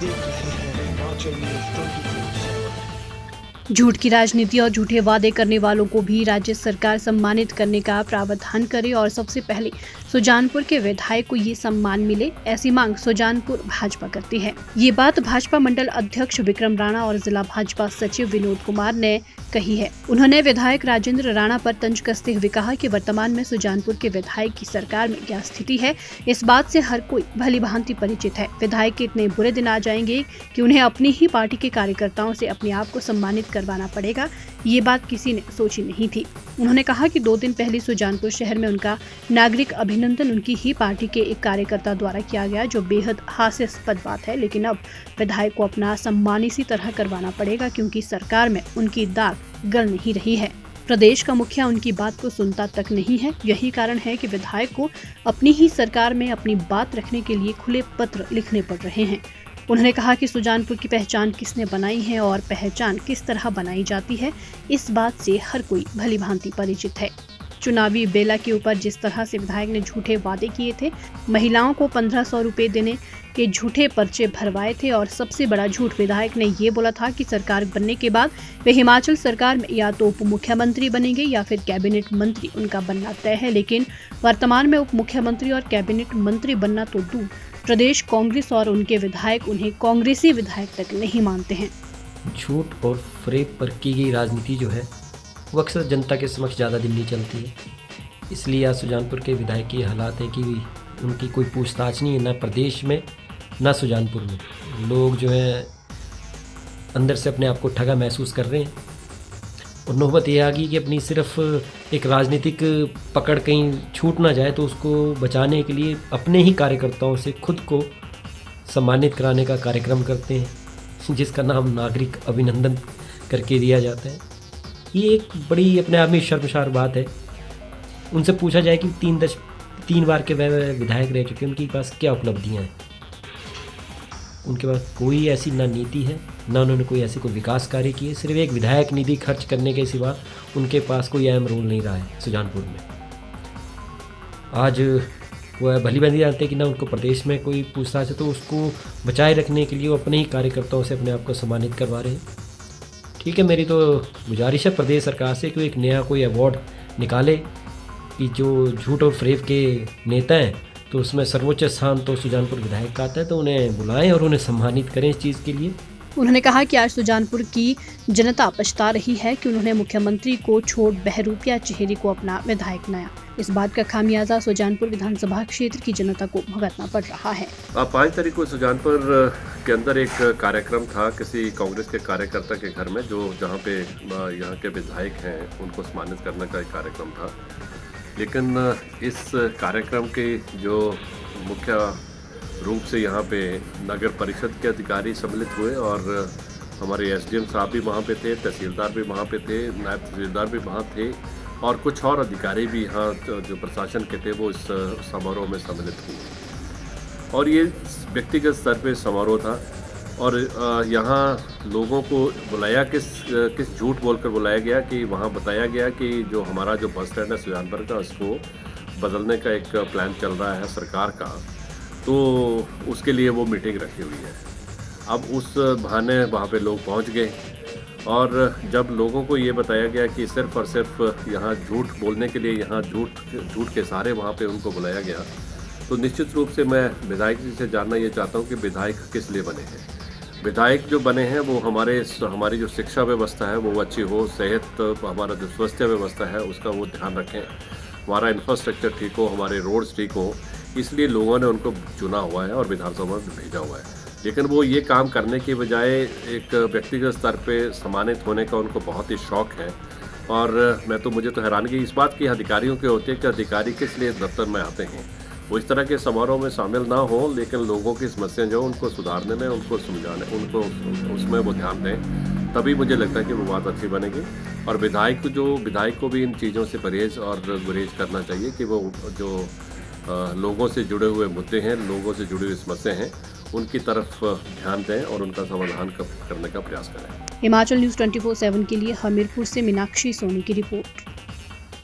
देख रहे हैं हिमाचल न्यूज 24/7। झूठ की राजनीति और झूठे वादे करने वालों को भी राज्य सरकार सम्मानित करने का प्रावधान करे और सबसे पहले सुजानपुर के विधायक को ये सम्मान मिले, ऐसी मांग सुजानपुर भाजपा करती है। ये बात भाजपा मंडल अध्यक्ष विक्रम राणा और जिला भाजपा सचिव विनोद कुमार ने कही है। उन्होंने विधायक राजेंद्र राणा पर तंज कसते हुए कहा कि वर्तमान में सुजानपुर के विधायक की सरकार में क्या स्थिति है, इस बात से हर कोई भली भांति परिचित है। विधायक के इतने बुरे दिन आ जाएंगे कि उन्हें अपनी ही पार्टी के कार्यकर्ताओं से अपने आप को सम्मानित करवाना पड़ेगा। ये बात किसी ने सोची नहीं थी। उन्होंने कहा कि 2 दिन पहले सुजानपुर शहर में उनका नागरिक अभिनंदन उनकी ही पार्टी के एक कार्यकर्ता द्वारा किया गया, जो बेहद हास्यास्पद बात है। लेकिन अब विधायक को अपना सम्मान इसी तरह करवाना पड़ेगा क्योंकि सरकार में उनकी दाग गल नहीं रही है। प्रदेश का मुखिया उनकी बात को सुनता तक नहीं है। यही कारण है कि विधायक को अपनी ही सरकार में अपनी बात रखने के लिए खुले पत्र लिखने पड़ रहे हैं। उन्होंने कहा कि सुजानपुर की पहचान किसने बनाई है और पहचान किस तरह बनाई जाती है, इस बात से हर कोई भली भांति परिचित है। चुनावी बेला के ऊपर जिस तरह से विधायक ने झूठे वादे किए थे, महिलाओं को 1500 रुपए देने के झूठे पर्चे भरवाए थे और सबसे बड़ा झूठ विधायक ने ये बोला था कि सरकार बनने के बाद वे हिमाचल सरकार में या तो उप मुख्यमंत्री बनेंगे या फिर कैबिनेट मंत्री उनका बनना तय है। लेकिन वर्तमान में उप मुख्यमंत्री और कैबिनेट मंत्री बनना तो दूर, प्रदेश कांग्रेस और उनके विधायक उन्हें कांग्रेसी विधायक तक नहीं मानते हैं। झूठ और फरेब पर की गई राजनीति जो है वो अक्सर जनता के समक्ष ज़्यादा दिन नहीं चलती है। इसलिए आज सुजानपुर के विधायक के हालात है कि उनकी कोई पूछताछ नहीं है, ना प्रदेश में ना सुजानपुर में। लोग जो है अंदर से अपने आप को ठगा महसूस कर रहे हैं और नौबत ये आ गई कि अपनी सिर्फ एक राजनीतिक पकड़ कहीं छूट ना जाए तो उसको बचाने के लिए अपने ही कार्यकर्ताओं से खुद को सम्मानित कराने का कार्यक्रम करते हैं, जिसका नाम नागरिक अभिनंदन करके दिया जाता है। ये एक बड़ी अपने आप में शर्मसार बात है। उनसे पूछा जाए कि 3 बार के वह विधायक रह चुके हैं, उनके पास क्या उपलब्धियां हैं। उनके पास कोई ऐसी ना नीति है, ना उन्होंने कोई ऐसे कोई विकास कार्य किए। सिर्फ एक विधायक निधि खर्च करने के सिवा उनके पास कोई अहम रोल नहीं रहा है सुजानपुर में। आज वो भली भांति जानते हैं कि ना उनको प्रदेश में कोई पूछताछ है, तो उसको बचाए रखने के लिए वो अपने ही कार्यकर्ताओं से अपने आप को सम्मानित करवा रहे हैं। ठीक है, मेरी तो गुजारिश है प्रदेश सरकार से कि एक नया कोई अवार्ड निकाले कि जो झूठ और फरेब के नेता हैं तो उसमें सर्वोच्च स्थान तो सुजानपुर विधायक का आता है, तो उन्हें बुलाएं और उन्हें सम्मानित करें इस चीज़ के लिए। उन्होंने कहा कि आज सुजानपुर की जनता पछता रही है कि उन्होंने मुख्यमंत्री को छोड़ बहरूपिया चेहरे को अपना विधायक बनाया। इस बात का खामियाजा सुजानपुर विधानसभा क्षेत्र की जनता को भुगतना पड़ रहा है। 5 तारीख को सुजानपुर के अंदर एक कार्यक्रम था किसी कांग्रेस के कार्यकर्ता के घर में, जो जहाँ पे यहाँ के विधायक हैं उनको सम्मानित करने का एक कार्यक्रम था। लेकिन इस कार्यक्रम के जो मुख्य रूप से यहाँ पे नगर परिषद के अधिकारी सम्मिलित हुए और हमारे एसडीएम साहब भी वहाँ पे थे, तहसीलदार भी वहाँ पे थे, नायब तहसीलदार भी वहाँ थे और कुछ और अधिकारी भी यहाँ जो प्रशासन के थे वो इस समारोह में सम्मिलित हुए। और ये व्यक्तिगत स्तर पे समारोह था और यहाँ लोगों को बुलाया किस झूठ बोलकर बुलाया गया कि वहाँ बताया गया कि जो हमारा जो बस स्टैंड है सुजानपुर का, उसको बदलने का एक प्लान चल रहा है सरकार का, तो उसके लिए वो मीटिंग रखी हुई है। अब उस बहाने वहाँ पे लोग पहुँच गए और जब लोगों को ये बताया गया कि सिर्फ और सिर्फ यहाँ झूठ बोलने के लिए, यहाँ झूठ के सहारे वहाँ पे उनको बुलाया गया, तो निश्चित रूप से मैं विधायक जी से जानना ये चाहता हूँ कि विधायक किस लिए बने हैं। विधायक जो बने हैं वो हमारी जो शिक्षा व्यवस्था है वो अच्छी हो, सेहत, हमारा जो स्वास्थ्य व्यवस्था है उसका वो ध्यान रखें, हमारा इंफ्रास्ट्रक्चर ठीक हो, हमारे रोड्स ठीक हो, इसलिए लोगों ने उनको चुना हुआ है और विधानसभा में भेजा हुआ है। लेकिन वो ये काम करने के बजाय एक व्यक्तिगत स्तर पे सम्मानित होने का उनको बहुत ही शौक़ है। और मुझे तो हैरानगी इस बात की अधिकारियों के होती है कि अधिकारी किस लिए दफ्तर में आते हैं, वो इस तरह के समारोह में शामिल ना हो, लेकिन लोगों की समस्या जो उनको सुधारने में, उनको समझाने, उनको उसमें वो ध्यान दें, तभी मुझे लगता है कि वो बात अच्छी बनेगी। और विधायक को भी इन चीज़ों से परहेज़ और गुरेज करना चाहिए कि वो जो लोगों से जुड़े हुए मुद्दे हैं, लोगों से जुड़ी हुई समस्या हैं, उनकी तरफ ध्यान दें और उनका समाधान करने का प्रयास करें। हिमाचल न्यूज़ 24/7 के लिए हमीरपुर से मीनाक्षी सोनी की रिपोर्ट।